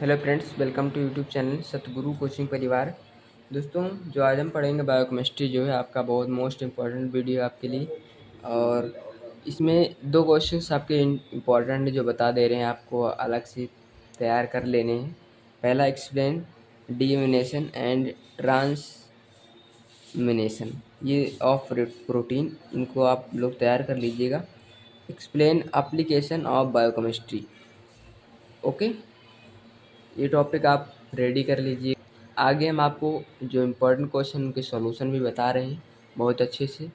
Hello friends, welcome to YouTube channel Satguru coaching परिवार। दोस्तों, जो आज हम पढ़ेंगे बायोकेमिस्ट्री जो है आपका बहुत मोस्ट इम्पॉर्टेंट वीडियो है आपके लिए। और इसमें दो क्वेश्चंस आपके इम्पॉर्टेंट जो बता दे रहे हैं, आपको अलग से तैयार कर लेने हैं। पहला, एक्सप्लेन डीएमिनेशन एंड ट्रांसमिनेशन ये ऑफ प्रोटीन, इनको आप लोग तैयार कर लीजिएगा। Explain application of biochemistry. Okay, ये टॉपिक आप रेडी कर लीजिए। आगे हम आपको जो इम्पोर्टेंट क्वेश्चन उनके सॉल्यूशन भी बता रहे हैं बहुत अच्छे से।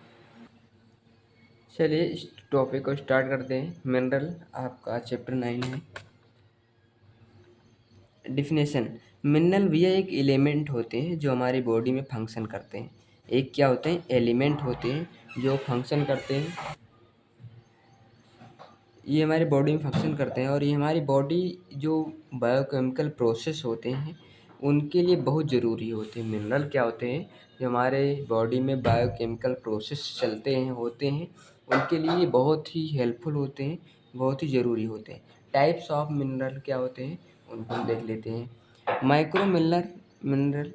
चलिए इस टॉपिक को स्टार्ट करते हैं। मिनरल आपका चैप्टर 9 है। डिफिनेशन। मिनरल भैया एक एलिमेंट होते हैं जो हमारी बॉडी में फंक्शन करते हैं। एक क्या होते हैं? एलिमेंट होते हैं जो फंक्शन करते हैं। ये हमारी बॉडी में फंक्शन करते हैं और ये हमारी बॉडी जो बायोकेमिकल प्रोसेस होते हैं उनके लिए बहुत ज़रूरी होते हैं। मिनरल क्या होते हैं? जो हमारे बॉडी में बायोकेमिकल प्रोसेस चलते हैं होते हैं उनके लिए बहुत ही हेल्पफुल होते हैं, बहुत ही ज़रूरी होते हैं। टाइप्स ऑफ मिनरल क्या होते हैं उनको हम देख लेते हैं। माइक्रो मिनरल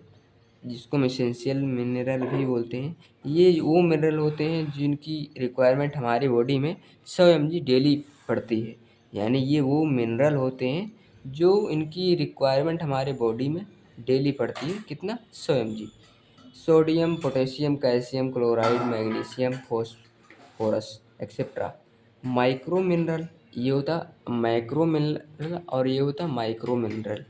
जिसको हम एसेंशियल मिनरल भी बोलते हैं, ये वो मिनरल होते हैं जिनकी रिक्वायरमेंट हमारी बॉडी में 100 mg डेली पड़ती है। यानी ये वो मिनरल होते हैं जो इनकी रिक्वायरमेंट हमारे बॉडी में डेली पड़ती है। कितना? 100 mg। Sodium, potassium, calcium chloride, magnesium, phosphorus etcetera. Micro mineral ये होता मैक्रो मिनरल और ये होता माइक्रो मिनरल।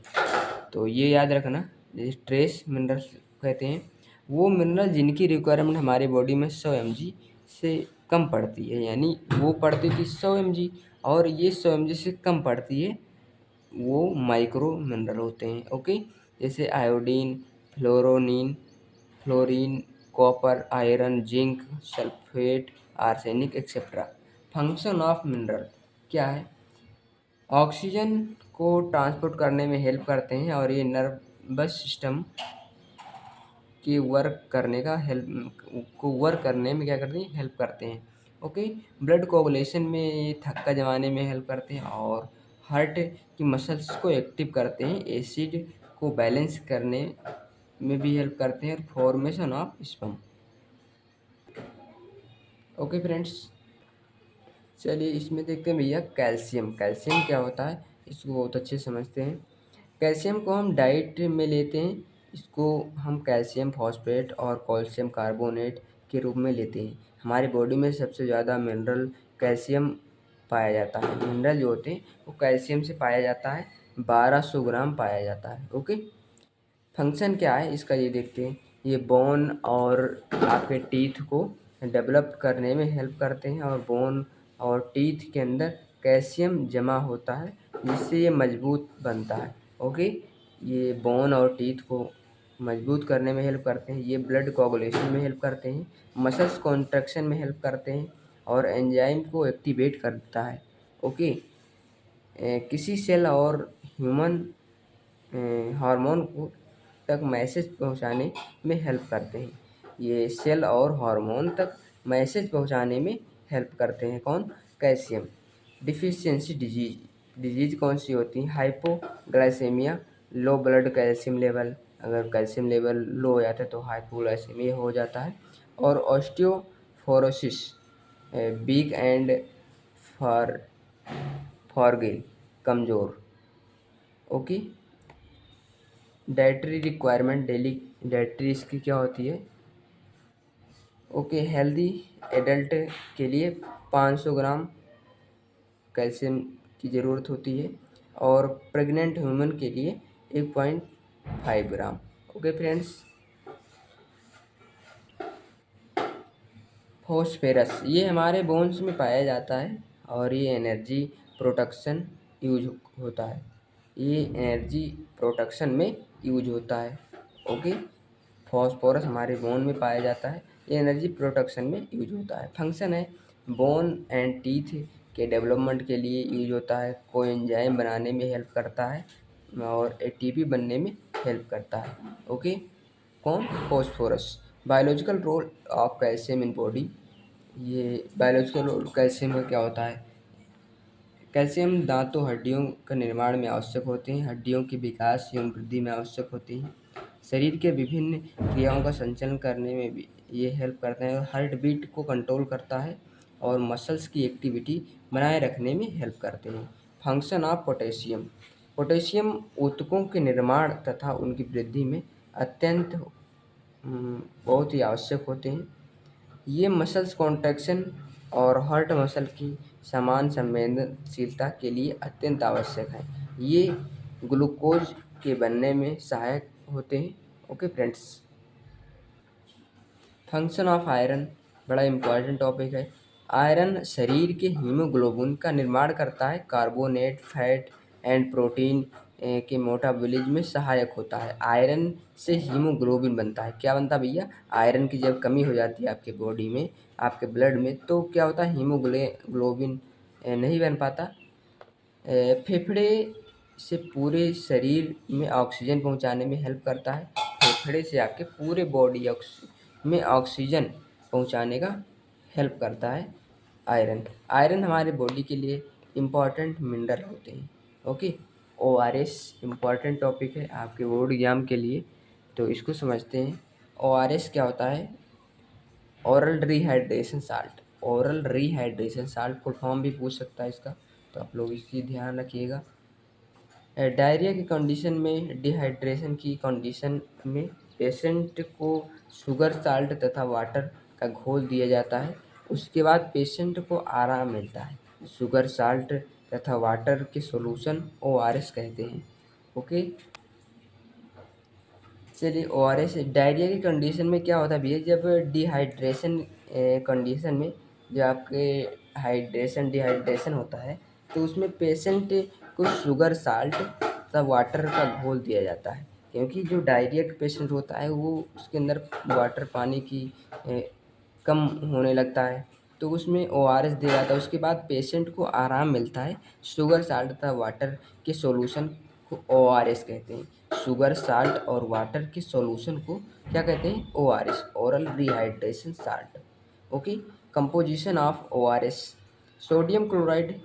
तो ये याद रखना। जैसे ट्रेस मिनरल कहते हैं वो मिनरल जिनकी रिक्वायरमेंट हमारी बॉडी में 100 mg से कम पड़ती है। यानी वो पड़ती थी 100 mg और ये 100 mg से कम पड़ती है, वो माइक्रो मिनरल होते हैं। ओके, जैसे iodine, fluorine, copper, iron, zinc, sulphate, arsenic etcetera. Function of mineral क्या है? ऑक्सीजन को ट्रांसपोर्ट करने में हेल्प करते हैं और ये नर्वस सिस्टम के वर्क करने में क्या करते हैं? हेल्प करते हैं। ओके, ब्लड कोगुलेशन में ये थक्का जमाने में हेल्प करते हैं और हार्ट की मसल्स को एक्टिव करते हैं। एसिड को बैलेंस करने में भी हेल्प करते हैं और formation of sperm. Okay friends, चलिए इसमें देखते हैं भैया कैल्शियम। कैल्शियम क्या होता है इसको बहुत अच्छे से समझते हैं। कैल्शियम को हम डाइट में लेते हैं। इसको हम कैल्शियम फॉस्फेट और कैल्शियम कार्बोनेट के रूप में लेते हैं। हमारी बॉडी में सबसे ज़्यादा मिनरल कैल्शियम पाया जाता है। मिनरल जो होते हैं वो कैल्शियम से पाया जाता है, 1200 ग्राम पाया जाता है। ओके, फंक्शन क्या है इसका ये देखते हैं। ये बोन और आपके टीथ को डेवलप करने में हेल्प करते हैं और बोन और टीथ के अंदर कैल्शियम जमा होता है जिससे ये मजबूत बनता है। ओके, ये बोन और टीथ को मजबूत करने में हेल्प करते हैं। ये ब्लड कोगुलेशन में हेल्प करते हैं, मसल्स कॉन्ट्रैक्शन में हेल्प करते हैं और एंजाइम को एक्टिवेट करता है। ओके, किसी सेल और ह्यूमन हार्मोन को तक मैसेज पहुंचाने में हेल्प करते हैं। ये सेल और हार्मोन तक मैसेज पहुंचाने में हेल्प करते हैं। कौन? कैल्शियम। डिफिशियंसी डिजीज कौन सी होती है? Hypoglycaemia, low blood calcium level. अगर कैल्शियम लेवल लो हो जाता है तो हाइपोग्लाइसेमिया हो जाता है। और osteoporosis, weak and for fragile, कमज़ोर। Okay, dietary requirement daily dietary इसकी क्या होती है? ओके, हेल्दी एडल्ट के लिए 500 ग्राम कैल्शियम की ज़रूरत होती है और प्रेग्नेंट ह्यूमन के लिए 1.5 ग्राम। ओके फ्रेंड्स, फॉस्फेरस ये हमारे बोन्स में पाया जाता है और ये एनर्जी प्रोटेक्शन यूज होता है। ये एनर्जी प्रोटेक्शन में यूज होता है। ओके, फॉस्फोरस हमारे बोन में पाया जाता है, ये एनर्जी प्रोटेक्शन में यूज होता है। फंक्शन है बोन एंड टीथ के डेवलपमेंट के लिए यूज होता है, कोएंजाइम बनाने में हेल्प करता है और एटीपी बनने में हेल्प करता है। ओके, कौन? Phosphorus. Biological role of calcium in body. ये बायोलॉजिकल रोल कैल्शियम का क्या होता है? कैल्शियम दांतों हड्डियों का निर्माण में आवश्यक होते हैं, हड्डियों के विकास एवं वृद्धि में आवश्यक होते हैं, शरीर के विभिन्न क्रियाओं का संचालन करने में भी ये हेल्प करते हैं, हार्ट बीट को कंट्रोल करता है और मसल्स की एक्टिविटी बनाए रखने में हेल्प करते हैं। Function of potassium. पोटेशियम ऊतकों के निर्माण तथा उनकी वृद्धि में अत्यंत बहुत ही आवश्यक होते हैं। ये मसल्स कॉन्ट्रैक्शन और हार्ट मसल की समान संवेदनशीलता के लिए अत्यंत आवश्यक है। ये ग्लूकोज के बनने में सहायक होते हैं। Okay friends, function of iron बड़ा इम्पॉर्टेंट टॉपिक है। आयरन शरीर के हीमोग्लोबिन का निर्माण करता है, कार्बोनेट फैट एंड प्रोटीन के मेटाबॉलिज्म में सहायक होता है। आयरन से हीमोग्लोबिन बनता है। क्या बनता है भैया? आयरन की जब कमी हो जाती है आपके बॉडी में, आपके ब्लड में, तो क्या होता है, हीमोग्लोबिन नहीं बन पाता। फेफड़े से पूरे शरीर में ऑक्सीजन पहुंचाने में हेल्प करता है। फेफड़े से आपके पूरे बॉडी में ऑक्सीजन पहुंचाने का हेल्प करता है आयरन। आयरन हमारे बॉडी के लिए इम्पॉर्टेंट मिनरल होते हैं। ओके, ORS इम्पॉर्टेंट टॉपिक है आपके बोर्ड एग्जाम के लिए, तो इसको समझते हैं। ORS क्या होता है? Oral rehydration salt. Oral rehydration salt full form भी पूछ सकता है इसका, तो आप लोग इसकी ध्यान रखिएगा। डायरिया की कंडीशन में, डिहाइड्रेशन की कंडीशन में पेशेंट को शुगर साल्ट तथा वाटर का घोल दिया जाता है। उसके बाद पेशेंट को आराम मिलता है। शुगर साल्ट तथा वाटर के सॉल्यूशन ORS कहते हैं। ओके, चलिए ORS डायरिया की कंडीशन में क्या होता है भैया? जब डिहाइड्रेशन कंडीशन में जब आपके डिहाइड्रेशन होता है, तो उसमें पेशेंट को शुगर साल्ट तथा वाटर का घोल दिया जाता है, क्योंकि जो डायरिया का पेशेंट होता है वो उसके अंदर वाटर पानी की कम होने लगता है, तो उसमें ORS दिया जाता है। उसके बाद पेशेंट को आराम मिलता है। शुगर साल्ट तथा वाटर के सॉल्यूशन को ORS कहते हैं। शुगर साल्ट और वाटर के सॉल्यूशन को क्या कहते हैं? ORS, oral rehydration salt. Okay, composition of ORS। Sodium chloride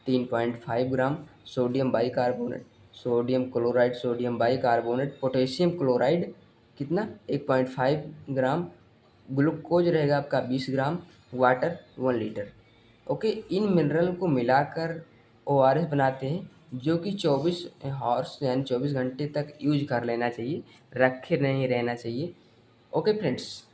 3.5 gram, sodium bicarbonate, sodium bicarbonate, potassium chloride कितना? 1.5 ग्राम, ग्लूकोज रहेगा आपका 20 ग्राम, वाटर 1 लीटर। ओके, इन मिनरल को मिलाकर ORS बनाते हैं, जो कि 24 हॉर्स यानी 24 घंटे तक यूज कर लेना चाहिए, रखे नहीं रहना चाहिए। ओके फ्रेंड्स,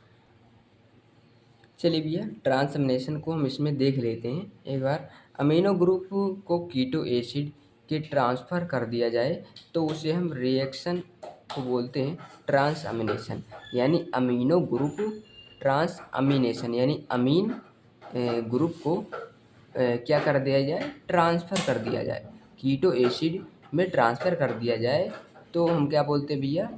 चलिए भैया ट्रांसअमीनेशन को हम इसमें देख लेते हैं एक बार। अमीनो ग्रुप को कीटो एसिड के ट्रांसफ़र कर दिया जाए तो उसे हम रिएक्शन को बोलते हैं ट्रांसअमीनेशन, यानी अमीनो ग्रुप ट्रांसअमीनेशन, यानी अमीन ग्रुप को क्या कर दिया जाए? ट्रांसफ़र कर दिया जाए, कीटो एसिड में ट्रांसफ़र कर दिया जाए, तो हम क्या बोलते हैं भैया?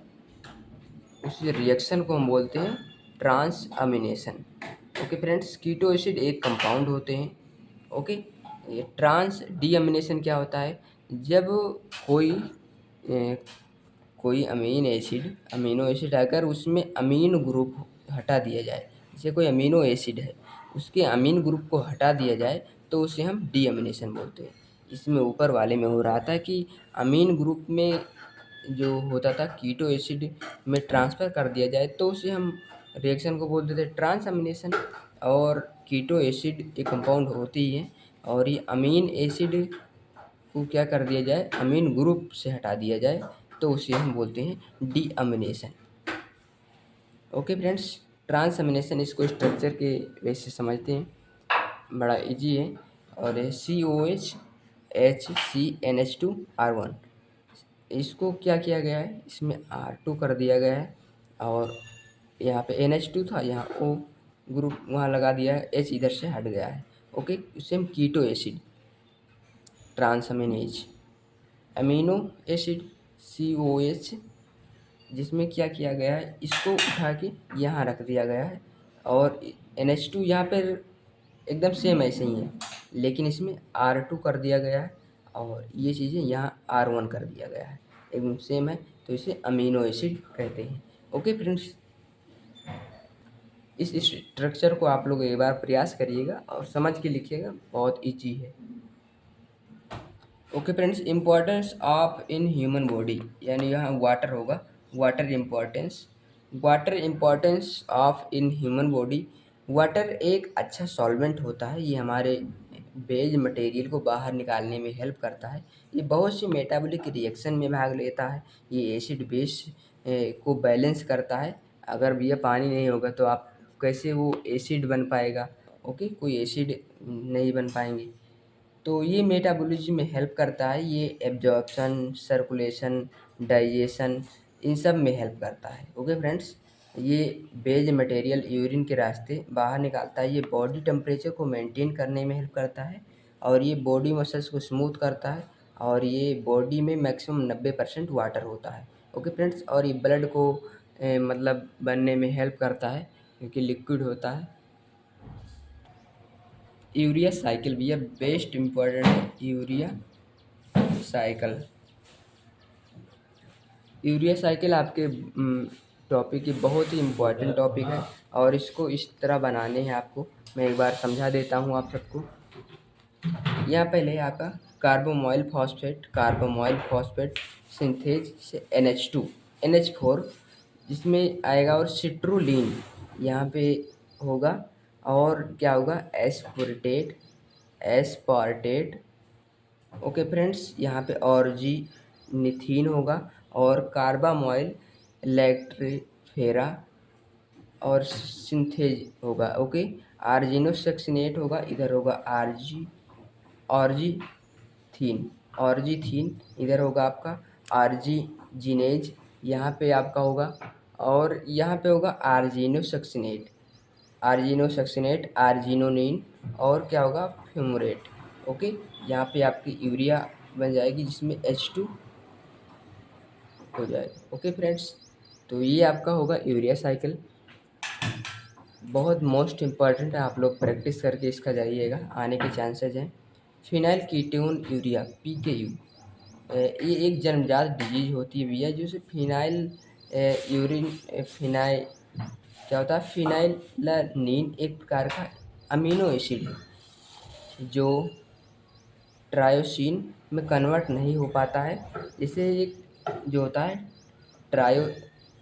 उस रिएक्शन को हम बोलते हैं ट्रांसअमीनेशन। ओके फ्रेंड्स, कीटो एसिड एक कंपाउंड होते हैं। ओके, ये ट्रांस डीअमीनेशन क्या होता है? जब कोई कोई अमीनो एसिड अगर उसमें अमीन ग्रुप हटा दिया जाए, जैसे कोई अमीनो एसिड है, उसके अमीन ग्रुप को हटा दिया जाए, तो उसे हम डीअमीनेशन बोलते हैं। इसमें ऊपर वाले में हो रहा था कि अमीन ग्रुप में जो होता था कीटो एसिड में ट्रांसफ़र कर दिया जाए, तो उसे हम रिएक्शन को बोलते थे ट्रांसअमीनेशन। और कीटो एसिड एक कंपाउंड होती ही है, और ये अमीन एसिड को क्या कर दिया जाए? अमीन ग्रुप से हटा दिया जाए, तो उसे हम बोलते हैं डीअमीनेशन। ओके फ्रेंड्स, ट्रांसअमीनेशन इसको स्ट्रक्चर के वैसे समझते हैं, बड़ा इजी है। और COH HCNH2R1, इसको क्या किया गया है? इसमें R2 कर दिया गया है, और यहाँ पे NH2 था, यहाँ O ग्रुप वहाँ लगा दिया है, H इधर से हट गया है। ओके, इसे हम keto acid transaminase. Amino acid COH, जिसमें क्या किया गया है? इसको उठा के यहाँ रख दिया गया है, और NH2 यहाँ पर एकदम सेम ऐसे ही है, लेकिन इसमें R2 कर दिया गया है, और ये चीज़ें यहाँ R1 कर दिया गया है, एकदम सेम है, तो इसे अमीनो एसिड कहते हैं। ओके फ्रेंड्स, इस स्ट्रक्चर को आप लोग एक बार प्रयास करिएगा और समझ के लिखिएगा, बहुत ईजी है। Okay friends, importance of in human body, यानी यहाँ वाटर होगा। Water importance, water importance of in human body. Water एक अच्छा सॉल्वेंट होता है, ये हमारे बेज मटेरियल को बाहर निकालने में हेल्प करता है। ये बहुत सी मेटाबॉलिक रिएक्शन में भाग लेता है। ये एसिड बेस को बैलेंस करता है। अगर भैया पानी नहीं होगा तो आप कैसे वो एसिड बन पाएगा? ओके, कोई एसिड नहीं बन पाएंगे। तो ये मेटाबॉलिज्म में हेल्प करता है। ये एब्जॉर्प्शन, सर्कुलेशन, डाइजेशन, इन सब में हेल्प करता है। ओके फ्रेंड्स, ये बेज मटेरियल यूरिन के रास्ते बाहर निकालता है। ये बॉडी टेम्परेचर को मेंटेन करने में हेल्प करता है, और ये बॉडी मसल्स को स्मूथ करता है, और ये बॉडी में मैक्सिमम 90% वाटर होता है। ओके फ्रेंड्स, और ये ब्लड को मतलब बनने में हेल्प करता है, क्योंकि लिक्विड होता है। यूरिया साइकिल भी ये बेस्ट इम्पॉर्टेंट है। यूरिया साइकिल, यूरिया साइकिल आपके टॉपिक की बहुत ही इम्पोर्टेंट टॉपिक है, और इसको इस तरह बनाने हैं आपको। मैं एक बार समझा देता हूँ आप सबको। यहाँ पहले आपका कार्बोमोइल फॉस्फेट सिंथेज से NH2 NH4 जिसमें आएगा, और सिट्रुलिन यहाँ पे होगा, और क्या होगा, एस्पार्टेट। ओके फ्रेंड्स, यहाँ पे ऑर्जिनिथीन होगा, और कार्बामोइल लैक्ट्रिफेरा और सिंथेज होगा। ओके, आर्जिनोसक्सिनेट होगा, इधर होगा ऑर्जिथीन ऑर्जिथीन इधर होगा आपका आर्जिजिनेज, यहाँ पे आपका होगा, और यहाँ पे होगा आर्जिनोनिन, और क्या होगा, फ्यूमुरेट। ओके, यहाँ पे आपकी यूरिया बन जाएगी, जिसमें H2 हो जाएगा। ओके फ्रेंड्स, तो ये आपका होगा यूरिया साइकिल। बहुत मोस्ट इम्पॉर्टेंट है, आप लोग प्रैक्टिस करके इसका जाइएगा, आने के चांसेस हैं। फिनाइल कीटोन यूरिया, PKU, ये एक जन्मजात डिजीज होती है भैया, जो फिनाइल यूरिन फिनाइल क्या होता है, फिनाइलनीन एक प्रकार का अमीनो एसिड है, जो ट्रायोसिन में कन्वर्ट नहीं हो पाता है। इसे एक जो होता है ट्रायो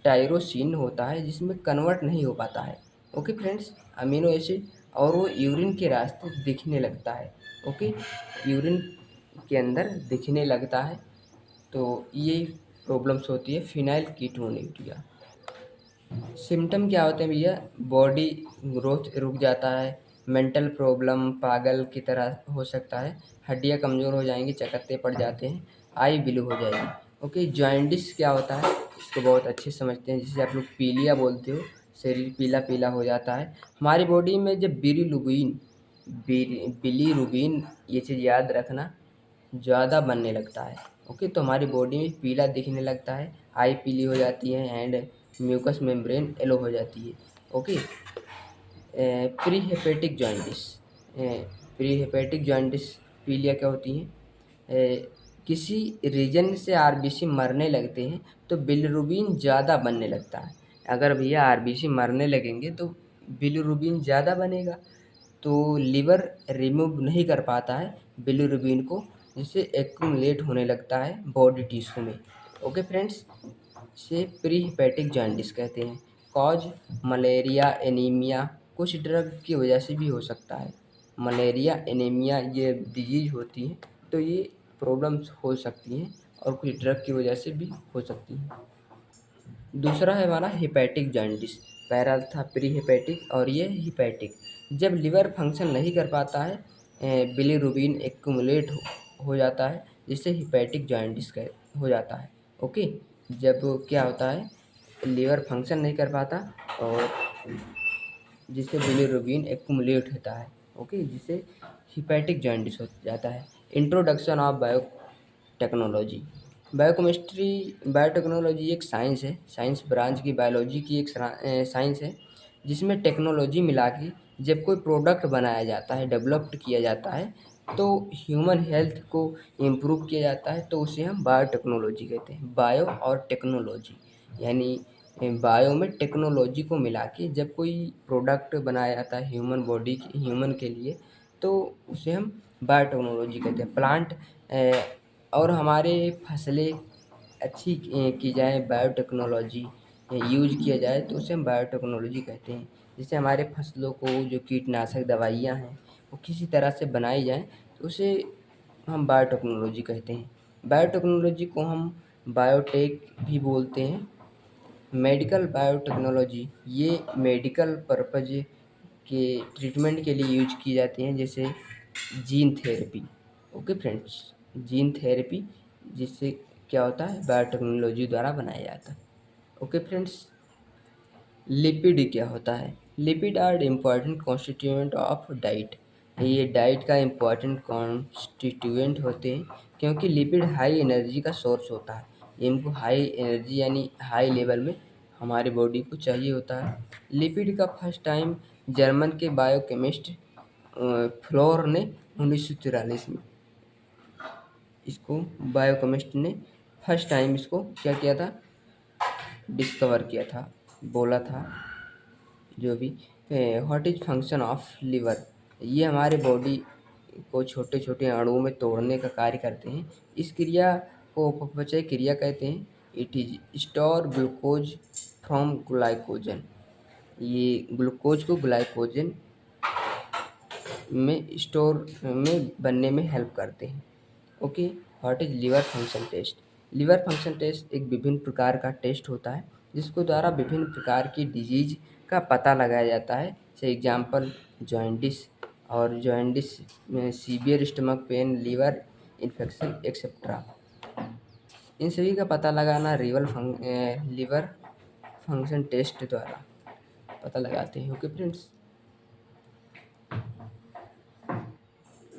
टायरोसिन होता है, जिसमें कन्वर्ट नहीं हो पाता है। ओके फ्रेंड्स, अमीनो एसिड, और वो यूरिन के रास्ते दिखने लगता है। ओके, यूरिन के अंदर दिखने लगता है। तो ये प्रॉब्लम्स होती है फिनाइल कीटोन्यूरिया। सिम्टम क्या होते हैं भैया? बॉडी ग्रोथ रुक जाता है, मेंटल प्रॉब्लम, पागल की तरह हो सकता है, हड्डियाँ कमज़ोर हो जाएंगी, चकत्ते पड़ जाते हैं, आई ब्लू हो जाएगी। ओके, जॉइंटिस क्या होता है, इसको बहुत अच्छे से समझते हैं, जिसे आप लोग पीलिया बोलते हो, शरीर पीला पीला हो जाता है। हमारी बॉडी में जब बिलीरुबिन, ये चीज़ याद रखना, ज़्यादा बनने लगता है। ओके, तो हमारी बॉडी में पीला दिखने लगता है, आई पीली हो जाती है, एंड म्यूकस मेम्ब्रेन येलो हो जाती है। ओके, प्री हेपेटिक जॉइंटिस, पीलिया क्या होती है, किसी रीजन से आरबीसी मरने लगते हैं तो बिलिरुबिन ज़्यादा बनने लगता है। अगर भैया आरबीसी मरने लगेंगे तो बिलिरुबिन ज़्यादा बनेगा, तो लिवर रिमूव नहीं कर पाता है बिलिरुबिन को, जिससे एक्यूमुलेट होने लगता है बॉडी टिश्यू में। ओके फ्रेंड्स, से प्री हेपेटिक जॉन्डिस कहते हैं। कॉज मलेरिया, एनीमिया, कुछ ड्रग की वजह से भी हो सकता है। मलेरिया, एनीमिया ये डिजीज होती है, तो ये प्रॉब्लम्स हो सकती हैं, और कुछ ड्रग की वजह से भी हो सकती हैं। दूसरा है हमारा हेपेटिक जॉन्डिस। पहला था प्री हेपेटिक, और ये हिपैटिक। जब लिवर फंक्शन नहीं कर पाता है, बिलिरुबिन एक्यूमुलेट हो जाता है, जिससे हिपैटिक जॉन्डिस हो जाता है। ओके, जब क्या होता है, लीवर फंक्शन नहीं कर पाता, और जिससे बिलिरुबिन एक्यूमुलेट होता है। ओके, जिससे हिपैटिक जॉन्डिस हो जाता है। Introduction of biotechnology. बायोटेक्नोलॉजी एक साइंस है, साइंस ब्रांच की बायोलॉजी की एक साइंस है, जिसमें टेक्नोलॉजी मिला के जब कोई प्रोडक्ट बनाया जाता है, डेवलप्ड किया जाता है, तो ह्यूमन हेल्थ को इम्प्रूव किया जाता है, तो उसे हम बायोटेक्नोलॉजी कहते हैं। बायो और टेक्नोलॉजी, यानी बायो में टेक्नोलॉजी को मिला के जब कोई प्रोडक्ट बनाया जाता है ह्यूमन के लिए, तो उसे हम बायोटेक्नोलॉजी कहते हैं। प्लांट और हमारे फसलें अच्छी की जाए, बायोटेक्नोलॉजी यूज किया जाए तो उसे हम बायोटेक्नोलॉजी कहते हैं। जिससे हमारे फसलों को जो कीटनाशक दवाइयाँ हैं वो किसी तरह से बनाई जाए तो उसे हम बायोटेक्नोलॉजी कहते हैं। बायोटेक्नोलॉजी को हम बायोटेक भी बोलते हैं। मेडिकल बायोटेक्नोलॉजी ये मेडिकल पर्पज के ट्रीटमेंट के लिए यूज की जाती हैं, जैसे gene therapy. Okay friends, gene therapy जिससे क्या होता है, बायोटेक्नोलॉजी द्वारा बनाया जाता है। ओके फ्रेंड्स, लिपिड क्या होता है? Lipid are important constituent of diet. ये डाइट का इम्पॉर्टेंट कॉन्स्टिट्यूएंट होते हैं क्योंकि लिपिड हाई एनर्जी का सोर्स होता है। इनको हाई एनर्जी यानी हाई लेवल में हमारे बॉडी को चाहिए होता है। लिपिड का फर्स्ट टाइम जर्मन के बायोकेमिस्ट फ्लोर ने 1943 में इसको बायोकेमिस्ट ने फर्स्ट टाइम इसको क्या किया था, डिस्कवर किया था, बोला था। जो भी what is function of liver, ये हमारे बॉडी को छोटे छोटे अणुओं में तोड़ने का कार्य करते हैं। इस क्रिया को अपचय क्रिया कहते हैं। It is store glucose from glycogen, ये ग्लूकोज को ग्लाइकोजन में स्टोर में बनने में हेल्प करते हैं। Okay, what is liver function test? Liver function test एक विभिन्न प्रकार का टेस्ट होता है जिसको द्वारा विभिन्न प्रकार की डिजीज का पता लगाया जाता है। जैसे एग्जाम्पल जॉइंटिस और जॉइंटिस में severe stomach pain, liver infection etcetera. इन सभी का पता लगाना लिवर फंक्शन टेस्ट द्वारा पता लगाते हैं। ओके फ्रेंड्स,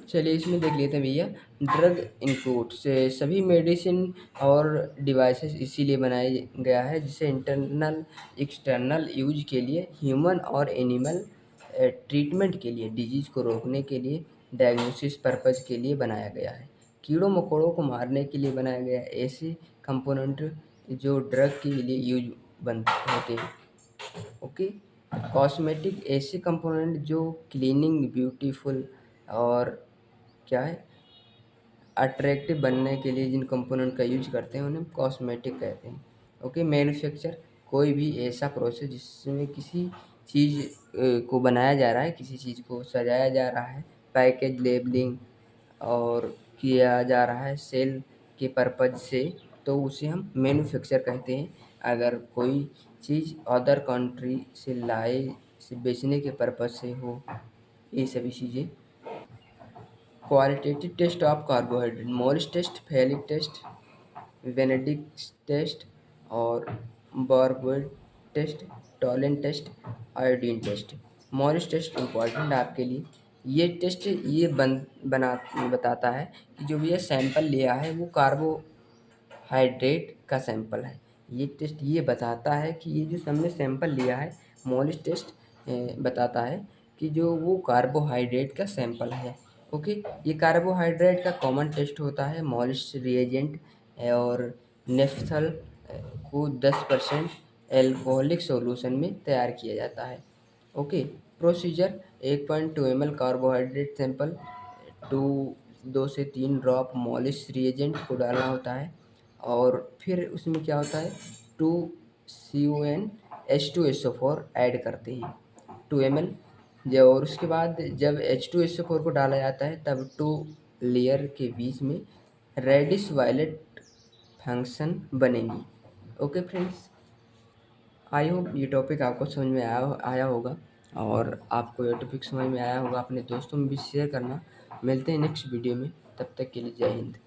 चलिए इसमें देख लेते हैं भैया। ड्रग इनपुट से सभी मेडिसिन और डिवाइसेस इसीलिए बनाया गया है जिसे इंटरनल एक्सटर्नल यूज के लिए, ह्यूमन और एनिमल ट्रीटमेंट के लिए, डिजीज को रोकने के लिए, डायग्नोसिस पर्पज के लिए बनाया गया है। कीड़ों मकोड़ों को मारने के लिए बनाया गया है। ऐसे कंपोनेंट जो ड्रग के लिए यूज बन होते हैं। ओके, कॉस्मेटिक ऐसे कंपोनेंट जो क्लीनिंग, ब्यूटीफुल और क्या है, अट्रैक्टिव बनने के लिए जिन कंपोनेंट का यूज करते हैं उन्हें कॉस्मेटिक कहते हैं। ओके, मैन्युफैक्चर कोई भी ऐसा प्रोसेस जिसमें किसी चीज़ को बनाया जा रहा है, किसी चीज़ को सजाया जा रहा है, पैकेज लेबलिंग और किया जा रहा है सेल के पर्पज से, तो उसे हम मैन्युफैक्चर कहते हैं। अगर कोई चीज़ अदर कंट्री से लाए से बेचने के पर्पज से हो, ये सभी चीज़ें। Qualitative test of carbohydrate, Molisch test, Fehling test, Benedict test और Barfoed test, Tollens test, iodine test. Molisch test important आपके लिए। ये टेस्ट ये बना बताता है कि जो भी ये सैंपल लिया है वो कार्बोहाइड्रेट का सैंपल है। ये टेस्ट ये बताता है कि ये जो हमने सैंपल लिया है, मोल्स टेस्ट बताता है कि जो वो कार्बोहाइड्रेट का सैंपल है। ओके, ये कार्बोहाइड्रेट का कॉमन टेस्ट होता है। मोल्स रिएजेंट और नेफ्थल को 10% एल्कोहलिक सॉल्यूशन में तैयार किया जाता है। Okay, procedure 1.2 ml carbohydrate sample, 2 से 3 ड्रॉप मोलिस रिएजेंट को डालना होता है और फिर उसमें क्या होता है, 2 CuN H2SO4 ऐड करते हैं 2 ml। जब और उसके बाद जब H2SO4 को डाला जाता है तब 2 लेयर के बीच में रेडिश वायलेट फंक्शन बनेगी। ओके फ्रेंड्स, आई होप ये टॉपिक आपको समझ में आया होगा और आपको ये टॉपिक समझ में आया होगा, अपने दोस्तों में भी शेयर करना। मिलते हैं नेक्स्ट वीडियो में, तब तक के लिए जय हिंद।